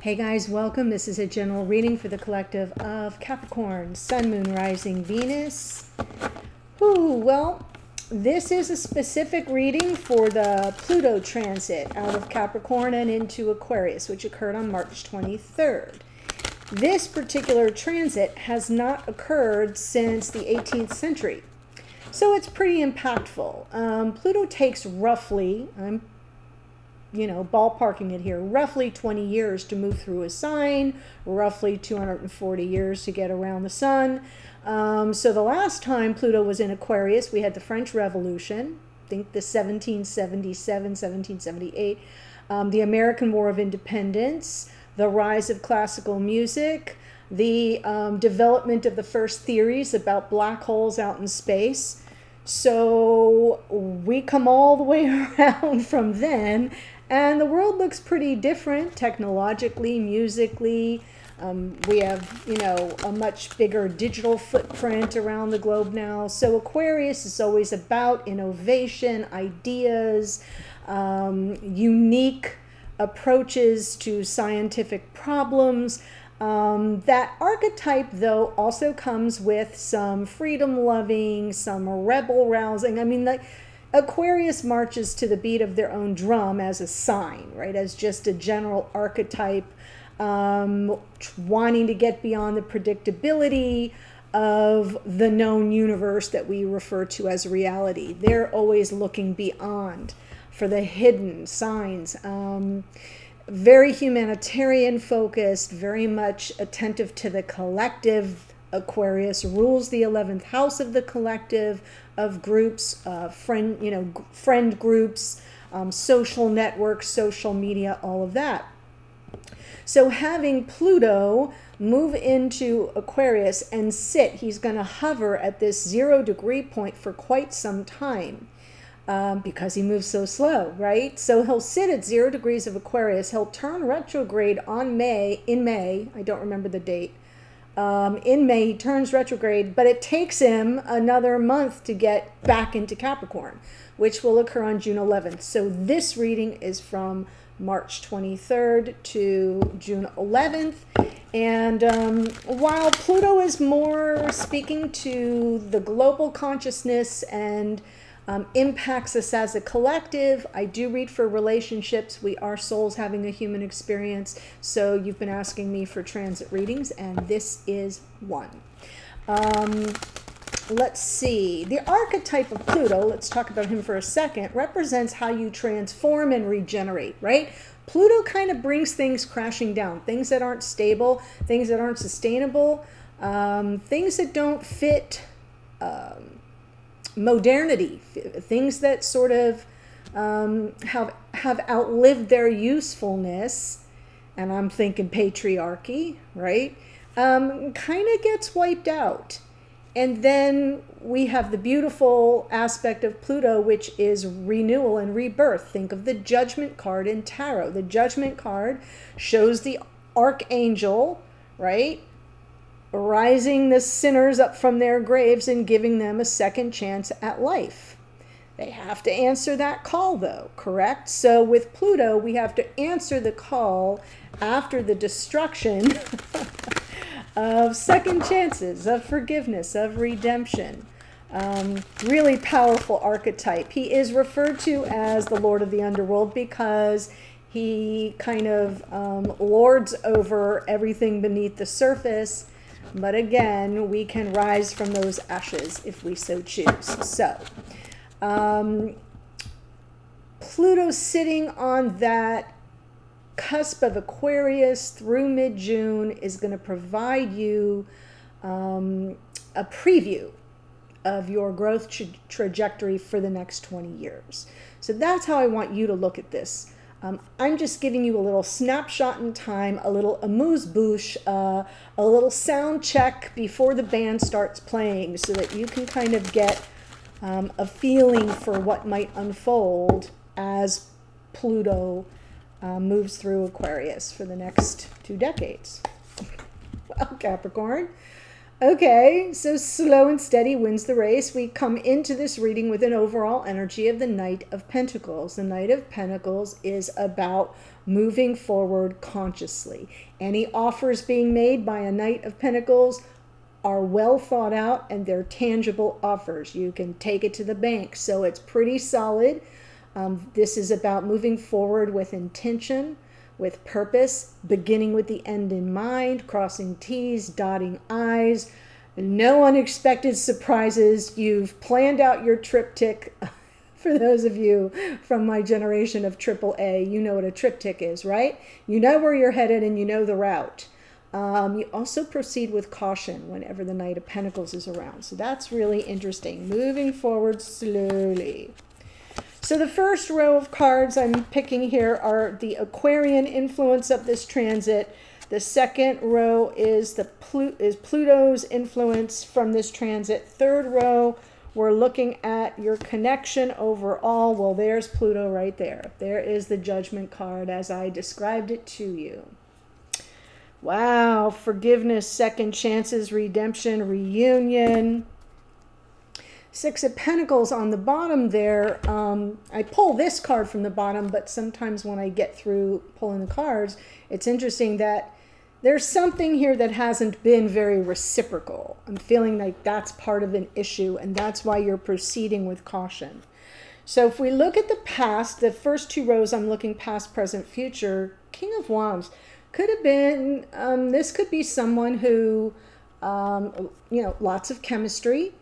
Hey guys, welcome. This is a general reading for the collective of Capricorn, Sun, Moon, Rising, Venus. Well, this is a specific reading for the Pluto transit out of Capricorn and into Aquarius, which occurred on March 23rd. This particular transit has not occurred since the 18th century, so it's pretty impactful. Pluto takes roughly, ballparking it here, roughly 20 years to move through a sign, roughly 240 years to get around the sun. So the last time Pluto was in Aquarius, we had the French Revolution, I think the 1777, 1778, the American War of Independence, the rise of classical music, the development of the first theories about black holes out in space. So we come all the way around from then, and the world looks pretty different technologically, musically. We have, a much bigger digital footprint around the globe now. So Aquarius is always about innovation, ideas, unique approaches to scientific problems. That archetype, though, also comes with some freedom-loving, some rebel-rousing. Aquarius marches to the beat of their own drum as a sign, right? As just a general archetype, wanting to get beyond the predictability of the known universe that we refer to as reality. They're always looking beyond for the hidden signs. Very humanitarian focused, very much attentive to the collective. Aquarius rules the 11th house of the collective, of groups, friend groups, social networks, social media, all of that. So having Pluto move into Aquarius and sit, he's going to hover at this 0-degree point for quite some time. Because he moves so slow, right? So he'll sit at 0 degrees of Aquarius. He'll turn retrograde in May. I don't remember the date. In May, he turns retrograde, but it takes him another month to get back into Capricorn, which will occur on June 11th. So this reading is from March 23rd to June 11th. And while Pluto is more speaking to the global consciousness and impacts us as a collective, I do read for relationships. We are souls having a human experience. So you've been asking me for transit readings, and this is one. Let's see. The archetype of Pluto, let's talk about him for a second, represents how you transform and regenerate, right? Pluto kind of brings things crashing down, things that aren't stable, things that aren't sustainable, things that don't fit modernity, things that sort of have outlived their usefulness, and I'm thinking patriarchy, right? Kind of gets wiped out. And then we have the beautiful aspect of Pluto, which is renewal and rebirth. Think of the Judgment card in Tarot. The Judgment card shows the archangel, right? Rising the sinners up from their graves and giving them a second chance at life. They have to answer that call, though, correct? So with Pluto, we have to answer the call after the destruction of second chances, of forgiveness, of redemption. Really powerful archetype. He is referred to as the Lord of the Underworld because he kind of lords over everything beneath the surface. But again, we can rise from those ashes if we so choose. So, Pluto sitting on that cusp of Aquarius through mid-June is going to provide you a preview of your growth trajectory for the next 20 years. So that's how I want you to look at this. I'm just giving you a little snapshot in time, a little amuse-bouche, a little sound check before the band starts playing so that you can kind of get a feeling for what might unfold as Pluto moves through Aquarius for the next 2 decades. Well, Capricorn, Okay, so slow and steady wins the race. We come into this reading with an overall energy of the Knight of Pentacles. The Knight of Pentacles is about moving forward consciously. Any offers being made by a Knight of Pentacles are well thought out, and they're tangible offers. You can take it to the bank, so it's pretty solid. This is about moving forward with intention, with purpose, beginning with the end in mind, crossing T's, dotting I's, no unexpected surprises. You've planned out your triptych. For those of you from my generation of AAA, you know what a triptych is, right? You know where you're headed and you know the route. You also proceed with caution whenever the Knight of Pentacles is around. So that's really interesting. Moving forward slowly. So the first row of cards I'm picking here are the Aquarian influence of this transit. The second row is Pluto's influence from this transit. Third row, we're looking at your connection overall. Well, there's Pluto right there. There is the Judgment card as I described it to you. Wow, forgiveness, second chances, redemption, reunion. Six of Pentacles on the bottom there. I pull this card from the bottom, but sometimes when I get through pulling the cards, it's interesting that there's something here that hasn't been very reciprocal. I'm feeling like that's part of an issue, and that's why you're proceeding with caution. So if we look at the past, the first two rows, I'm looking past, present, future. King of Wands could have been, this could be someone who, you know, lots of chemistry,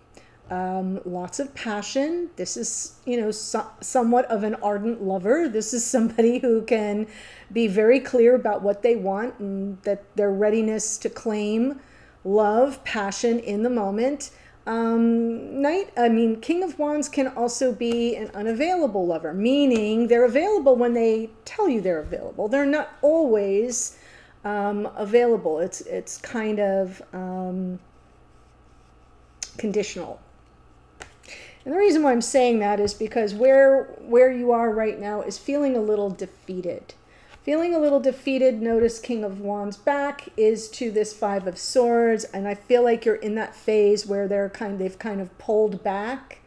lots of passion. This is, you know, somewhat of an ardent lover. This is somebody who can be very clear about what they want and that their readiness to claim love, passion in the moment. King of Wands can also be an unavailable lover, meaning they're available when they tell you they're available. They're not always available. It's kind of conditional. And the reason why I'm saying that is because where you are right now is feeling a little defeated. Feeling a little defeated, notice King of Wands back is to this Five of Swords, and I feel like you're in that phase where they've kind of pulled back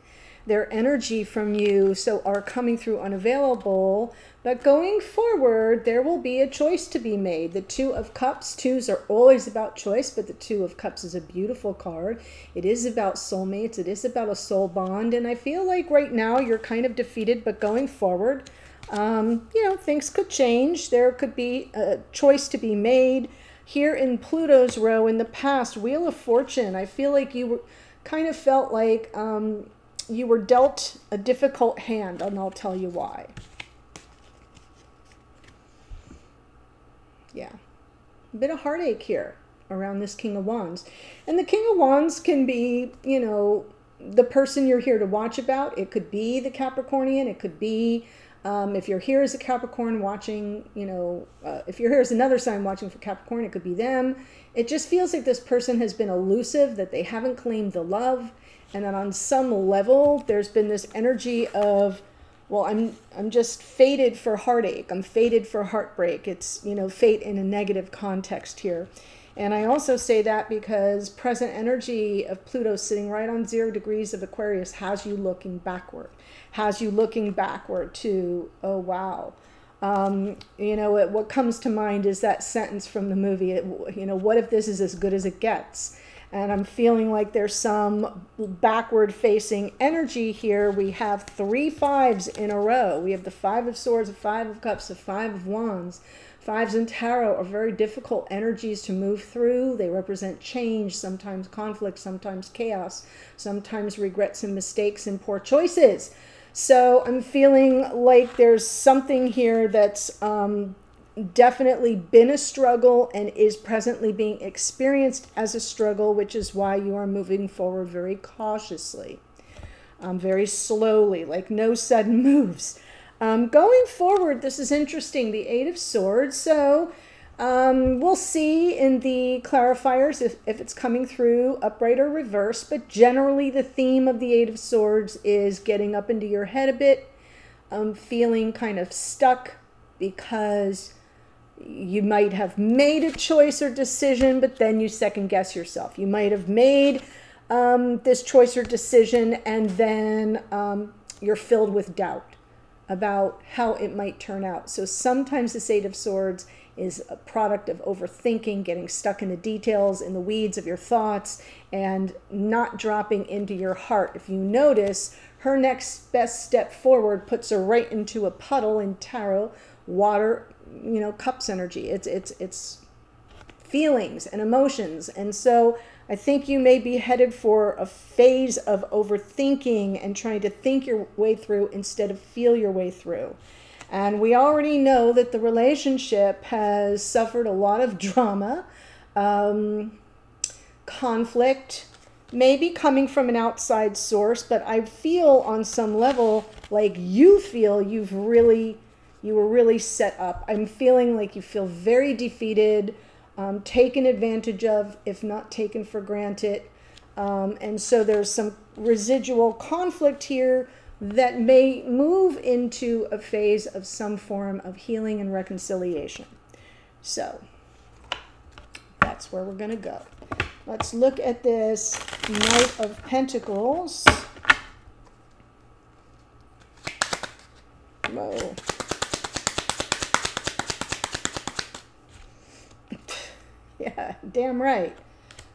their energy from you, so are coming through unavailable. But going forward, there will be a choice to be made. The Two of Cups, twos are always about choice, but the Two of Cups is a beautiful card. It is about soulmates. It is about a soul bond, and I feel like right now you're kind of defeated, but going forward, you know, things could change. There could be a choice to be made. Here in Pluto's row in the past, Wheel of Fortune, I feel like you kind of felt like you were dealt a difficult hand, and I'll tell you why. Yeah, a bit of heartache here around this King of Wands. And the King of Wands can be, you know, the person you're here to watch about. It could be the Capricornian. It could be, if you're here as a Capricorn watching, you know, if you're here as another sign watching for Capricorn, it could be them. It just feels like this person has been elusive, that they haven't claimed the love. And then on some level, there's been this energy of, well, I'm just fated for heartache. I'm fated for heartbreak. It's, you know, fate in a negative context here. And I also say that because present energy of Pluto sitting right on 0 degrees of Aquarius has you looking backward. Has you looking backward to, oh, wow. You know, what comes to mind is that sentence from the movie, you know, what if this is as good as it gets? And I'm feeling like there's some backward-facing energy here. We have 3 fives in a row. We have the Five of Swords, the Five of Cups, the Five of Wands. Fives in tarot are very difficult energies to move through. They represent change, sometimes conflict, sometimes chaos, sometimes regrets and mistakes and poor choices. So I'm feeling like there's something here that's definitely been a struggle and is presently being experienced as a struggle, which is why you are moving forward very cautiously, very slowly, like no sudden moves. Going forward, this is interesting, the Eight of Swords. So we'll see in the clarifiers if it's coming through upright or reverse, but generally the theme of the Eight of Swords is getting up into your head a bit, feeling kind of stuck because You might have made a choice or decision, but then you second guess yourself. You might have made this choice or decision, and then you're filled with doubt about how it might turn out. So sometimes this Eight of Swords is a product of overthinking, getting stuck in the details, in the weeds of your thoughts, and not dropping into your heart. If you notice, her next best step forward puts her right into a puddle in tarot, water, you know, cups energy. It's feelings and emotions. And so I think you may be headed for a phase of overthinking and trying to think your way through instead of feel your way through. And we already know that the relationship has suffered a lot of drama, conflict, maybe coming from an outside source, but I feel on some level like you feel you were really set up. I'm feeling like you feel very defeated, taken advantage of, if not taken for granted. And so there's some residual conflict here that may move into a phase of some form of healing and reconciliation. So that's where we're going to go. Let's look at this Knight of Pentacles. Whoa. Yeah, damn right.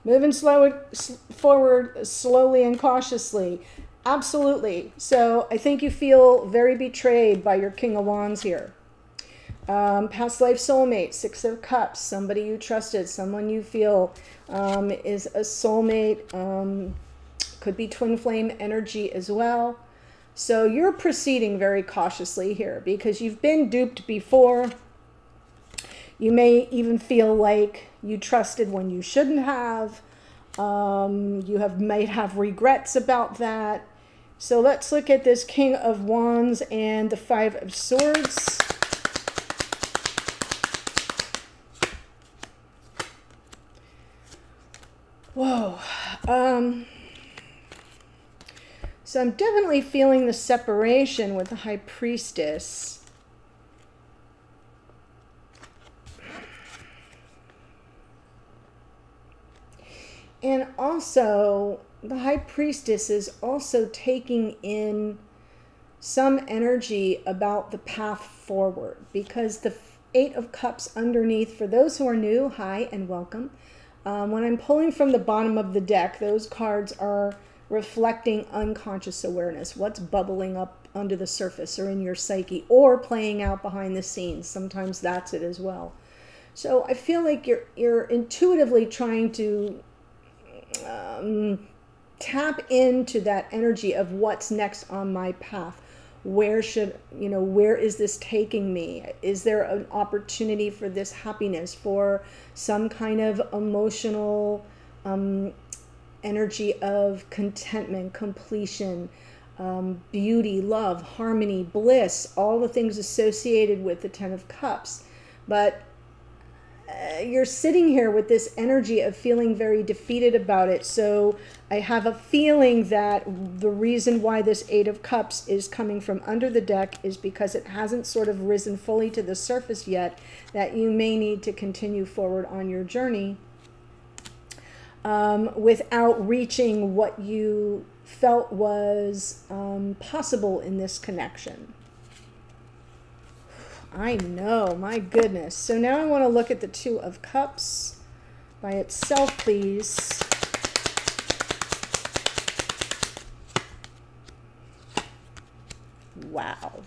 Moving forward slowly and cautiously. Absolutely. So I think you feel very betrayed by your King of Wands here. Past life soulmate, Six of Cups, somebody you trusted, someone you feel is a soulmate, could be twin flame energy as well. So you're proceeding very cautiously here because you've been duped before. You may even feel like you trusted when you shouldn't have. You might have regrets about that. So let's look at this King of Wands and the Five of Swords. Whoa. So I'm definitely feeling the separation with the High Priestess. And also, the High Priestess is also taking in some energy about the path forward, because the Eight of Cups underneath, for those who are new, hi and welcome. When I'm pulling from the bottom of the deck, those cards are reflecting unconscious awareness, what's bubbling up under the surface or in your psyche or playing out behind the scenes. Sometimes that's it as well. So I feel like you're intuitively trying to tap into that energy of what's next on my path. Where is this taking me? Is there an opportunity for this happiness, for some kind of emotional energy of contentment, completion, beauty, love, harmony, bliss, all the things associated with the Ten of Cups. But you're sitting here with this energy of feeling very defeated about it. So I have a feeling that the reason why this Eight of Cups is coming from under the deck is because it hasn't sort of risen fully to the surface yet, that you may need to continue forward on your journey without reaching what you felt was possible in this connection. I know, my goodness. So now I want to look at the Two of Cups by itself, please. Wow.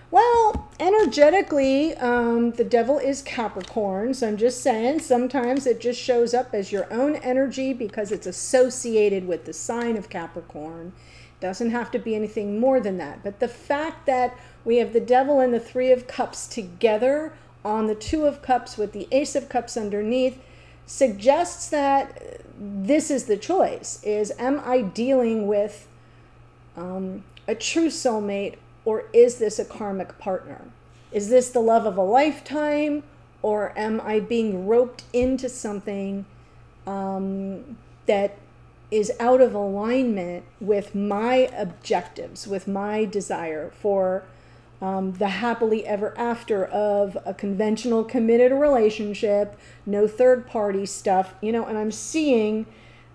Well, energetically, the devil is Capricorn. So I'm just saying, sometimes it just shows up as your own energy because it's associated with the sign of Capricorn. Doesn't have to be anything more than that. But the fact that we have the devil and the Three of Cups together on the Two of Cups with the Ace of Cups underneath suggests that this is the choice. Am I dealing with a true soulmate, or is this a karmic partner? Is this the love of a lifetime, or am I being roped into something that is out of alignment with my objectives, with my desire for the happily ever after of a conventional committed relationship, no third party stuff, you know, and I'm seeing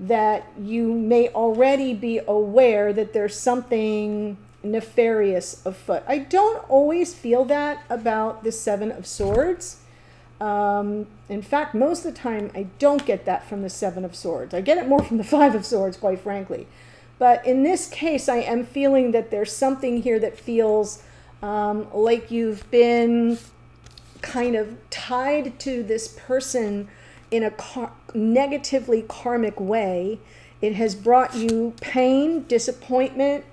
that you may already be aware that there's something nefarious afoot. I don't always feel that about the Seven of Swords. In fact, most of the time I don't get that from the Seven of Swords. I get it more from the Five of Swords, quite frankly. But in this case, I am feeling that there's something here that feels like you've been kind of tied to this person in a negatively karmic way. It has brought you pain, disappointment,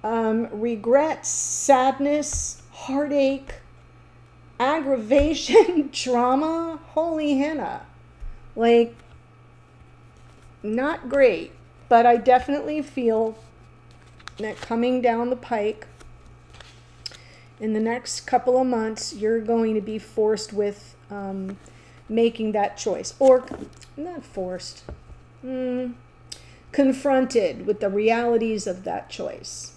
regret, sadness, heartache, aggravation, trauma. Holy henna. Like, not great. But I definitely feel that coming down the pike in the next couple of months, you're going to be forced with making that choice. Or, not forced, confronted with the realities of that choice.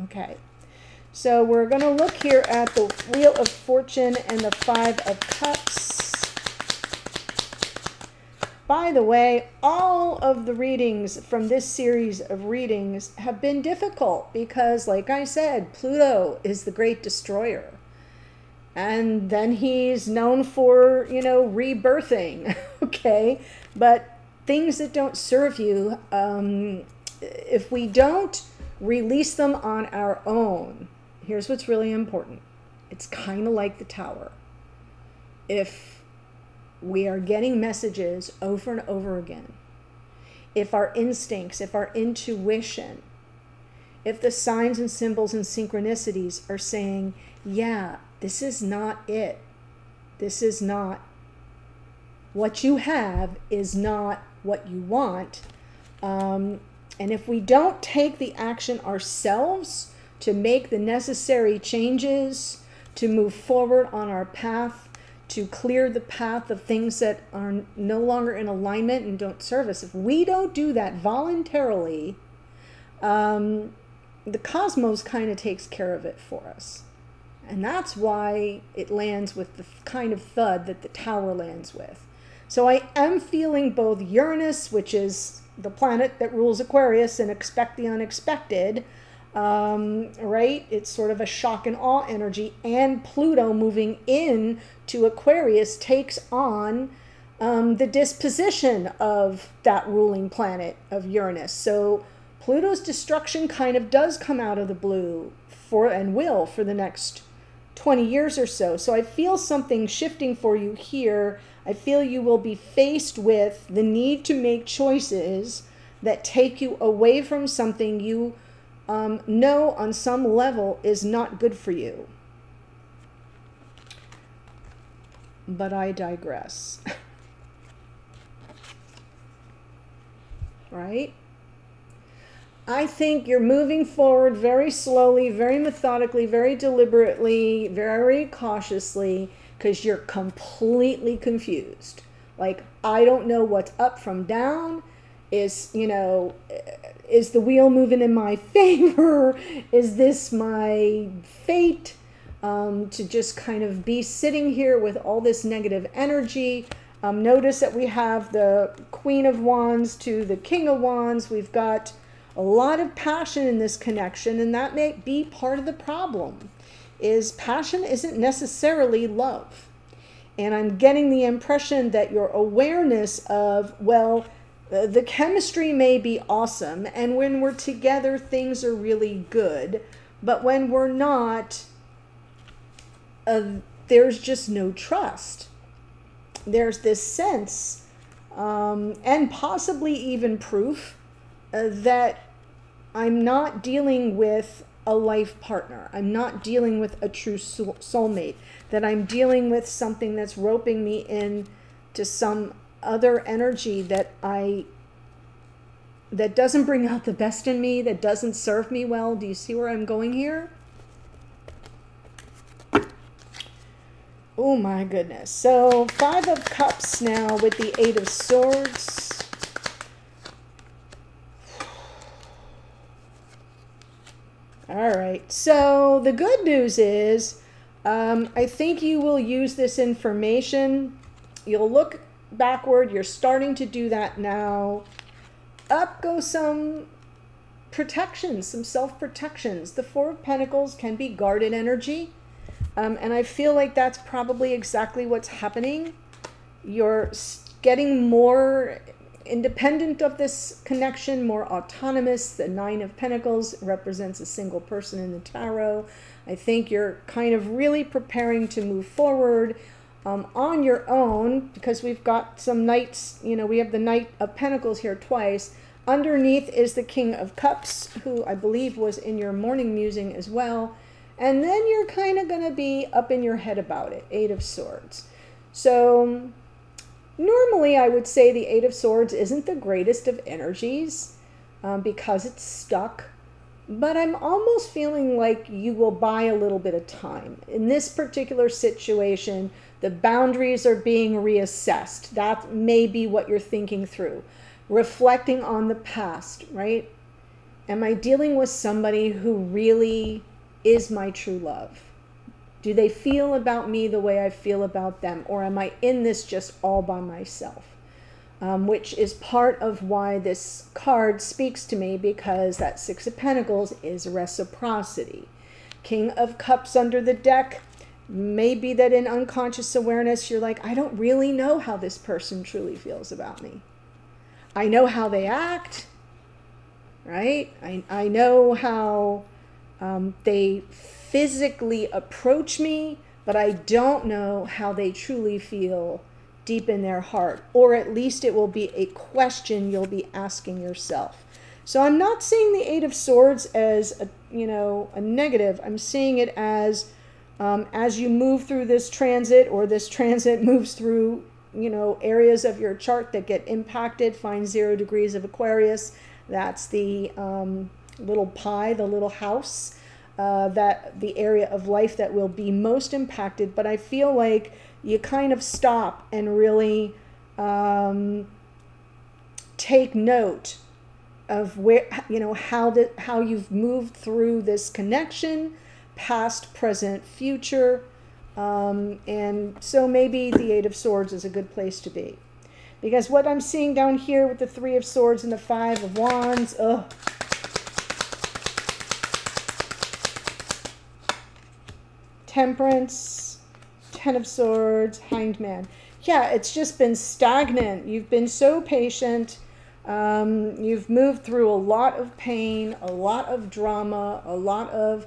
Okay. So we're going to look here at the Wheel of Fortune and the Five of Cups. By the way, all of the readings from this series of readings have been difficult because, like I said, Pluto is the great destroyer. And then he's known for, you know, rebirthing, okay? But things that don't serve you, if we don't release them on our own, here's what's really important. It's kind of like the Tower. If we are getting messages over and over again, if our instincts, if our intuition, if the signs and symbols and synchronicities are saying, yeah, this is not it, this is not what you have, is not what you want, and if we don't take the action ourselves to make the necessary changes to move forward on our path, to clear the path of things that are no longer in alignment and don't serve us, if we don't do that voluntarily, the cosmos kind of takes care of it for us. And that's why it lands with the kind of thud that the Tower lands with. So I am feeling both Uranus, which is the planet that rules Aquarius, and expect the unexpected, right? It's sort of a shock and awe energy, and Pluto moving in to Aquarius takes on the disposition of that ruling planet of Uranus. So Pluto's destruction kind of does come out of the blue and will for the next 20 years or so. So I feel something shifting for you here. I feel you will be faced with the need to make choices that take you away from something you know on some level is not good for you. But I digress. Right? I think you're moving forward very slowly, very methodically, very deliberately, very cautiously, because you're completely confused. Like, I don't know what's up from down. Is, you know, is the wheel moving in my favor? Is this my fate? To just kind of be sitting here with all this negative energy. Notice that we have the Queen of Wands to the King of Wands. We've got a lot of passion in this connection, and that may be part of the problem. Is passion isn't necessarily love. And I'm getting the impression that your awareness of, well, the chemistry may be awesome, and when we're together, things are really good. But when we're not, there's just no trust. There's this sense, and possibly even proof, that I'm not dealing with a life partner. I'm not dealing with a true soulmate. That I'm dealing with something that's roping me in to some other energy that doesn't bring out the best in me, that doesn't serve me well. Do you see where I'm going here? Oh my goodness. So Five of Cups now with the Eight of Swords. All right. So the good news is, I think you will use this information. You'll look backward. You're starting to do that now. Up go some protections, some self-protections. The Four of Pentacles can be guarded energy. And I feel like that's probably exactly what's happening. You're getting more independent of this connection, more autonomous. The Nine of Pentacles represents a single person in the tarot. I think you're kind of really preparing to move forward on your own, because we've got some knights, you know, we have the Knight of Pentacles here twice. Underneath is the King of Cups, who I believe was in your morning musing as well. And then you're kind of going to be up in your head about it. Eight of Swords. So normally I would say the Eight of Swords isn't the greatest of energies because it's stuck. But I'm almost feeling like you will buy a little bit of time. In this particular situation, the boundaries are being reassessed. That may be what you're thinking through. Reflecting on the past, right? Am I dealing with somebody who really is my true love? Do they feel about me the way I feel about them? Or am I in this just all by myself? Which is part of why this card speaks to me, because that Six of Pentacles is reciprocity. King of Cups under the deck. Maybe that in unconscious awareness, you're like, I don't really know how this person truly feels about me. I know how they act, right? I know how they physically approach me, but I don't know how they truly feel deep in their heart. Or at least it will be a question you'll be asking yourself. So I'm not seeing the Eight of Swords as a negative. I'm seeing it as you move through this transit, or this transit moves through areas of your chart that get impacted. Find 0 degrees of Aquarius. That's the little pie, the little house, that the area of life that will be most impacted. But I feel like you kind of stop and really take note of where, how you've moved through this connection, past, present, future. And so maybe the Eight of Swords is a good place to be. Because what I'm seeing down here with the Three of Swords and the Five of Wands, Temperance, Ten of Swords, Hanged Man. Yeah, it's just been stagnant. You've been so patient. You've moved through a lot of pain, a lot of drama, a lot of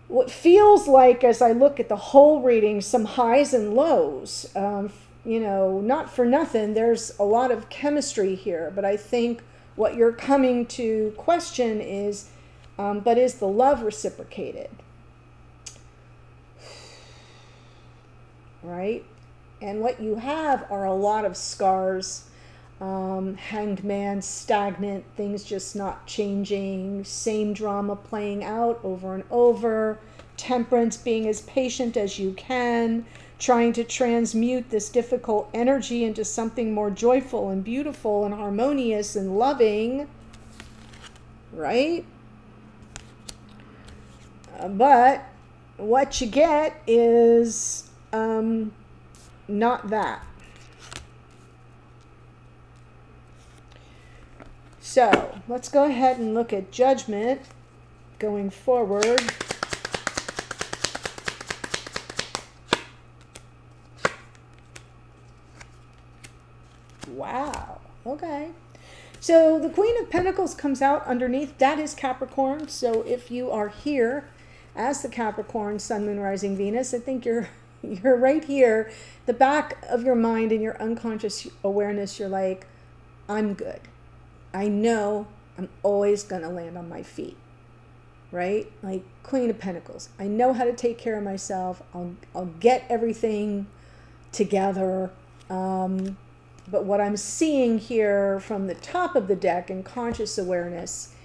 what feels like, as I look at the whole reading, some highs and lows. Not for nothing, there's a lot of chemistry here, but I think what you're coming to question is, but is the love reciprocated? Right? And what you have are a lot of scars. Hanged Man, stagnant, things just not changing, same drama playing out over and over. Temperance, being as patient as you can, trying to transmute this difficult energy into something more joyful and beautiful and harmonious and loving, right? But what you get is not that. So let's go ahead and look at Judgment going forward. Wow. Okay. So the Queen of Pentacles comes out underneath. That is Capricorn. So if you are here as the Capricorn, Sun, Moon, Rising, Venus, I think you're right here. The back of your mind and your unconscious awareness, you're like, I'm good. I know I'm always going to land on my feet, right? Like Queen of Pentacles. I know how to take care of myself. I'll get everything together. But what I'm seeing here from the top of the deck in conscious awareness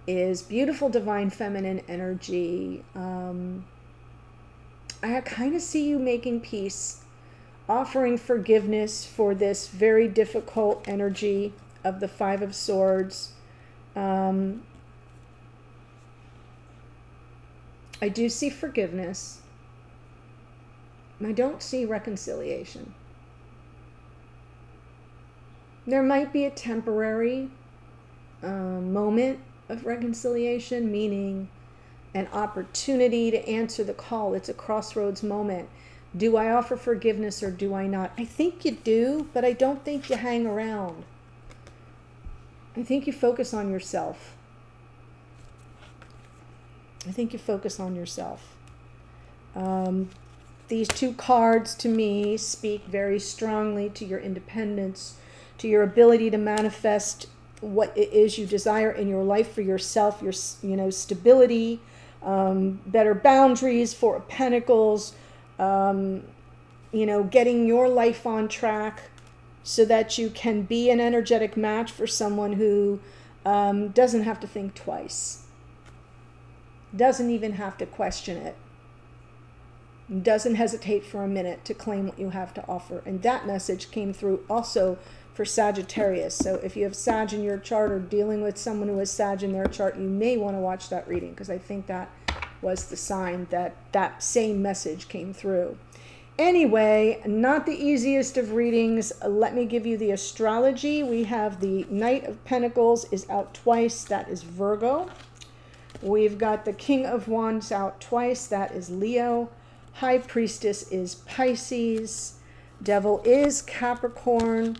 is beautiful divine feminine energy. I kind of see you making peace, offering forgiveness for this very difficult energy of the Five of Swords. I do see forgiveness. I don't see reconciliation. There might be a temporary moment of reconciliation, meaning an opportunity to answer the call. It's a crossroads moment. Do I offer forgiveness or do I not? I think you do, but I don't think you hang around. I think you focus on yourself. I think you focus on yourself. These two cards to me speak very strongly to your independence, to your ability to manifest what it is you desire in your life for yourself, your stability, better boundaries, Four of Pentacles, getting your life on track so that you can be an energetic match for someone who doesn't have to think twice, doesn't even have to question it, doesn't hesitate for a minute to claim what you have to offer. And that message came through also for Sagittarius. So if you have Sag in your chart or dealing with someone who has Sag in their chart, you may want to watch that reading, because I think that was the sign that that same message came through. Anyway, not the easiest of readings. Let me give you the astrology. We have the Knight of Pentacles is out twice. That is Virgo. We've got the King of Wands out twice. That is Leo. High Priestess is Pisces. Devil is Capricorn.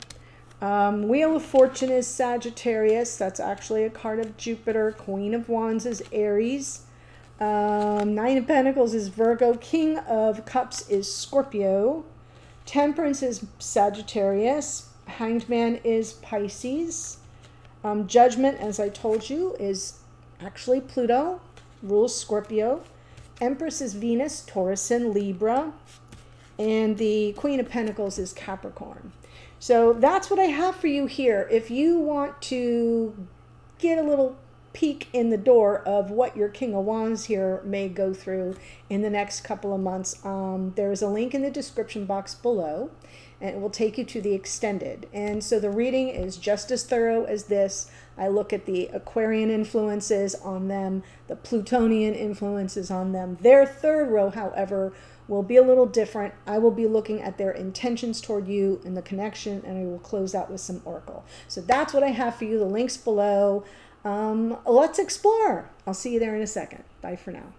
Wheel of Fortune is Sagittarius. That's actually a card of Jupiter. Queen of Wands is Aries. Nine of Pentacles is Virgo. King of Cups is Scorpio. Temperance is Sagittarius. Hanged Man is Pisces. Judgment, as I told you, is actually Pluto. Rules Scorpio. Empress is Venus, Taurus, and Libra. And the Queen of Pentacles is Capricorn. So that's what I have for you here. If you want to get a little peek in the door of what your King of Wands here may go through in the next couple of months, there's a link in the description box below, and it will take you to the extended. And so the reading is just as thorough as this. I look at the Aquarian influences on them, the Plutonian influences on them. Their third row, however, will be a little different. I will be looking at their intentions toward you and the connection, and I will close out with some oracle. So that's what I have for you. The link's below. Let's explore. I'll see you there in a second. Bye for now.